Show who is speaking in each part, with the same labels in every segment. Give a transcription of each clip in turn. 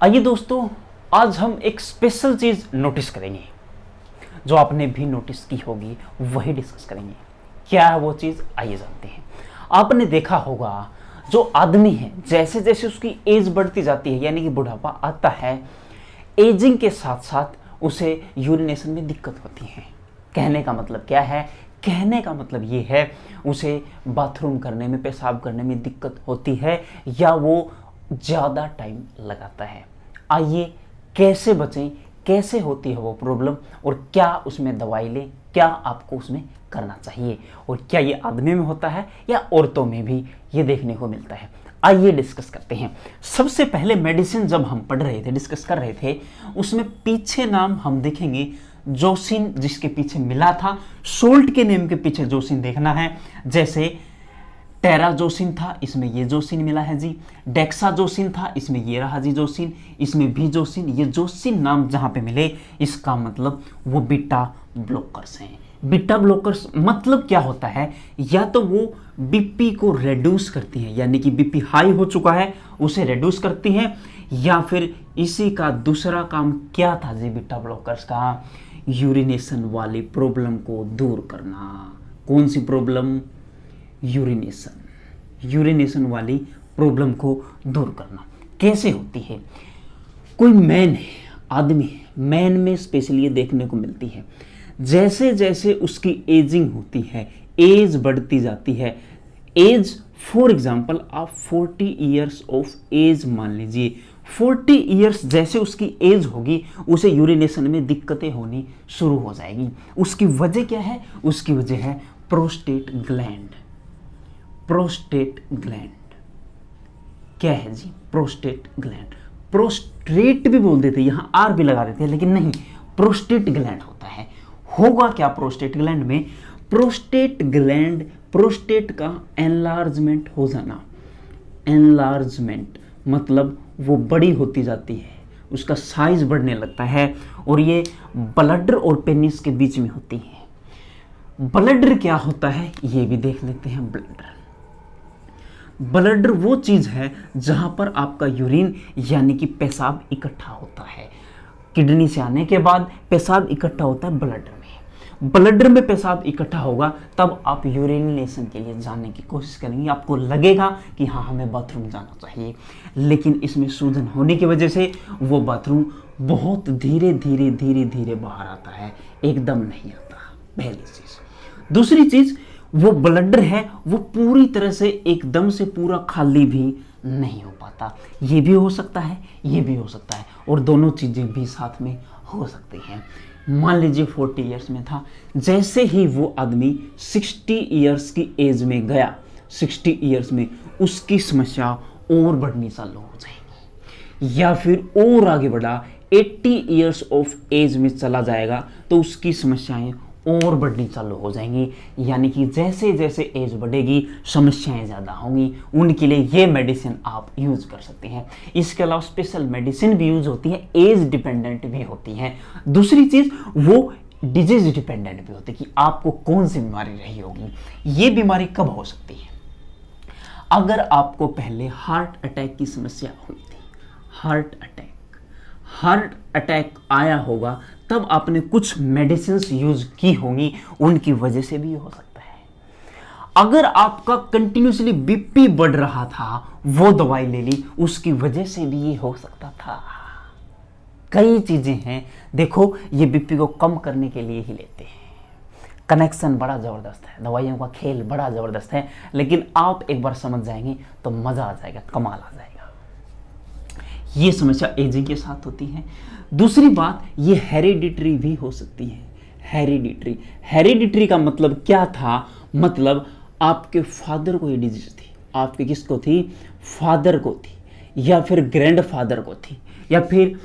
Speaker 1: आइए दोस्तों, आज हम एक स्पेशल चीज नोटिस करेंगे जो आपने भी नोटिस की होगी, वही डिस्कस करेंगे। क्या है वो चीज, आइए जानते हैं। आपने देखा होगा जो आदमी है जैसे जैसे उसकी एज बढ़ती जाती है यानी कि बुढ़ापा आता है, एजिंग के साथ साथ उसे यूरिनेशन में दिक्कत होती है। कहने का मतलब क्या है? कहने का मतलब ये है उसे बाथरूम करने में, पेशाब करने में दिक्कत होती है या वो ज़्यादा टाइम लगाता है। आइए कैसे बचें, कैसे होती है वो प्रॉब्लम और क्या उसमें दवाई लें, क्या आपको उसमें करना चाहिए और क्या ये आदमी में होता है या औरतों में भी ये देखने को मिलता है। आइए डिस्कस करते हैं। सबसे पहले मेडिसिन जब हम पढ़ रहे थे, डिस्कस कर रहे थे, उसमें पीछे नाम हम देखेंगे जोसिन, जिसके पीछे मिला था सोल्ट के नेम के पीछे जोसिन देखना है। जैसे टेराजोसिन था, इसमें ये जोसिन मिला है जी। डेक्साजोसिन था, इसमें ये रहा जी जोसिन, इसमें भी जोसिन। ये जोसिन नाम जहां पे मिले इसका मतलब वो बीटा ब्लॉकर्स हैं। बीटा ब्लॉकर्स मतलब क्या होता है? या तो वो बीपी को रिड्यूस करती हैं, यानी कि बीपी हाई हो चुका है उसे रिड्यूस करती हैं, या फिर इसी का दूसरा काम क्या था जी बीटा ब्लॉकर्स का? यूरिनेशन वाली प्रॉब्लम को दूर करना। कौन सी प्रॉब्लम? यूरिनेशन वाली प्रॉब्लम को दूर करना। कैसे होती है? कोई मैन है, आदमी है, मैन में स्पेशली ये देखने को मिलती है। जैसे जैसे उसकी एजिंग होती है, एज बढ़ती जाती है, एज फॉर एग्जांपल आप 40 ईयर्स ऑफ एज मान लीजिए, 40 ईयर्स जैसे उसकी एज होगी उसे यूरिनेशन में दिक्कतें होनी शुरू हो जाएगी। उसकी वजह क्या है? उसकी वजह है प्रोस्टेट ग्लैंड। प्रोस्टेट ग्लैंड क्या है जी? Prostate gland. प्रोस्टेट भी बोल देते, यहां आर भी लगा देते हैं, लेकिन नहीं, प्रोस्टेट ग्लैंड होता है। होगा क्या प्रोस्टेट ग्लैंड में? प्रोस्टेट ग्लैंड, प्रोस्टेट का एनलार्जमेंट हो जाना। एनलार्जमेंट मतलब वो बड़ी होती जाती है, उसका साइज बढ़ने लगता है, और ये ब्लडर और पेनिस के बीच में होती है। ब्लडर क्या होता है ये भी देख लेते हैं। ब्लडर वो चीज है जहां पर आपका यूरिन यानी कि पेशाब इकट्ठा होता है। किडनी से आने के बाद पेशाब इकट्ठा होता है ब्लडर में। ब्लडर में पेशाब इकट्ठा होगा तब आप यूरिनेशन के लिए जाने की कोशिश करेंगे। आपको लगेगा कि हाँ हमें बाथरूम जाना चाहिए, लेकिन इसमें सूजन होने की वजह से वो बाथरूम बहुत धीरे धीरे धीरे धीरे बाहर आता है, एकदम नहीं आता। पहली चीज। दूसरी चीज, वो ब्लडर है वो पूरी तरह से एकदम से पूरा खाली भी नहीं हो पाता। ये भी हो सकता है, ये भी हो सकता है, और दोनों चीजें भी साथ में हो सकती हैं। मान लीजिए 40 इयर्स में था, जैसे ही वो आदमी 60 इयर्स की एज में गया, 60 इयर्स में उसकी समस्या और बढ़नी चालू हो जाएगी, या फिर और आगे बढ़ा 80 इयर्स ऑफ एज में चला जाएगा तो उसकी समस्याएं और बढ़नी चालू हो जाएंगी। यानी कि जैसे जैसे एज बढ़ेगी समस्याएं ज़्यादा होंगी। उनके लिए ये मेडिसिन आप यूज़ कर सकते हैं। इसके अलावा स्पेशल मेडिसिन भी यूज़ होती है, एज डिपेंडेंट भी होती हैं। दूसरी चीज़, वो डिजीज डिपेंडेंट भी होती है कि आपको कौन सी बीमारी रही होगी। ये बीमारी कब हो सकती है? अगर आपको पहले हार्ट अटैक की समस्या हुई थी, हार्ट अटैक आया होगा, तब आपने कुछ मेडिसिन्स यूज की होंगी, उनकी वजह से भी हो सकता है। अगर आपका कंटिन्यूसली बीपी बढ़ रहा था, वो दवाई ले ली, उसकी वजह से भी ये हो सकता था। कई चीजें हैं, देखो ये बीपी को कम करने के लिए ही लेते हैं। कनेक्शन बड़ा जबरदस्त है, दवाइयों का खेल बड़ा जबरदस्त है, लेकिन आप एक बार समझ जाएंगे तो मजा आ जाएगा, कमाल आ जाएगा। ये समस्या एजिंग के साथ होती है। दूसरी बात, ये हेरिडिटरी भी हो सकती है। हेरिडिटरी का मतलब क्या था? मतलब आपके फादर को ये डिजीज थी, आपके किसको थी? फादर को थी, या फिर ग्रैंडफादर को थी, या फिर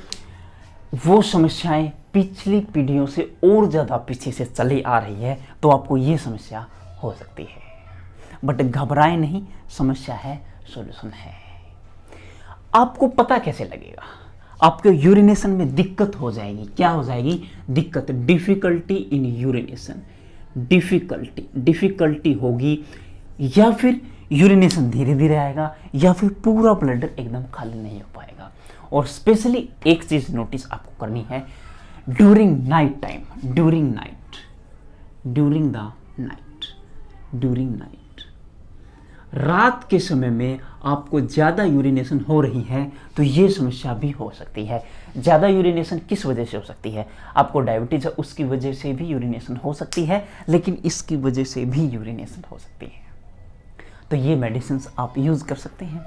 Speaker 1: वो समस्याएं पिछली पीढ़ियों से और ज़्यादा पीछे से चली आ रही है, तो आपको ये समस्या हो सकती है। बट घबराएं नहीं, समस्या है, सॉल्यूशन है। आपको पता कैसे लगेगा? आपके यूरिनेशन में दिक्कत हो जाएगी। क्या हो जाएगी? दिक्कत, डिफिकल्टी इन यूरिनेशन, डिफिकल्टी होगी, या फिर यूरिनेशन धीरे धीरे आएगा या फिर पूरा ब्लडर एकदम खाली नहीं हो पाएगा। और स्पेशली एक चीज़ नोटिस आपको करनी है, during night time, during night, रात के समय में आपको ज़्यादा यूरिनेशन हो रही है तो ये समस्या भी हो सकती है। ज़्यादा यूरिनेशन किस वजह से हो सकती है? आपको डायबिटीज़ है उसकी वजह से भी यूरिनेशन हो सकती है, लेकिन इसकी वजह से भी यूरिनेशन हो सकती है। तो ये मेडिसिन आप यूज़ कर सकते हैं।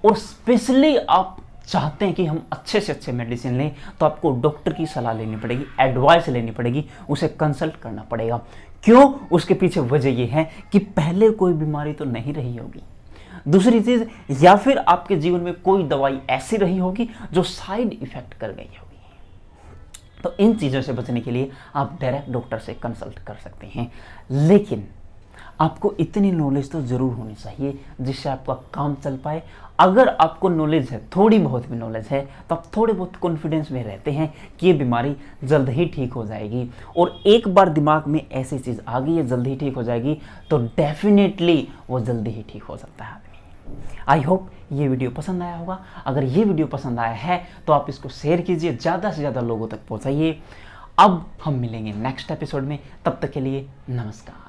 Speaker 1: और स्पेशली आप चाहते हैं कि हम अच्छे से अच्छे मेडिसिन लें तो आपको डॉक्टर की सलाह लेनी पड़ेगी, एडवाइस लेनी पड़ेगी, उसे कंसल्ट करना पड़ेगा। क्यों? उसके पीछे वजह यह है कि पहले कोई बीमारी तो नहीं रही होगी, दूसरी चीज़ या फिर आपके जीवन में कोई दवाई ऐसी रही होगी जो साइड इफेक्ट कर गई होगी। तो इन चीज़ों से बचने के लिए आप डायरेक्ट डॉक्टर से कंसल्ट कर सकते हैं। लेकिन आपको इतनी नॉलेज तो ज़रूर होनी चाहिए जिससे आपका काम चल पाए। अगर आपको नॉलेज है, थोड़ी बहुत भी नॉलेज है, तो आप थोड़े बहुत कॉन्फिडेंस में रहते हैं कि ये बीमारी जल्द ही ठीक हो जाएगी। और एक बार दिमाग में ऐसी चीज़ आ गई है जल्द ही ठीक हो जाएगी तो डेफिनेटली वो जल्दी ही ठीक हो सकता है आदमी। आई होप ये वीडियो पसंद आया होगा। अगर ये वीडियो पसंद आया है तो आप इसको शेयर कीजिए, ज़्यादा से ज़्यादा लोगों तक पहुँचाइए। अब हम मिलेंगे नेक्स्ट एपिसोड में, तब तक के लिए नमस्कार।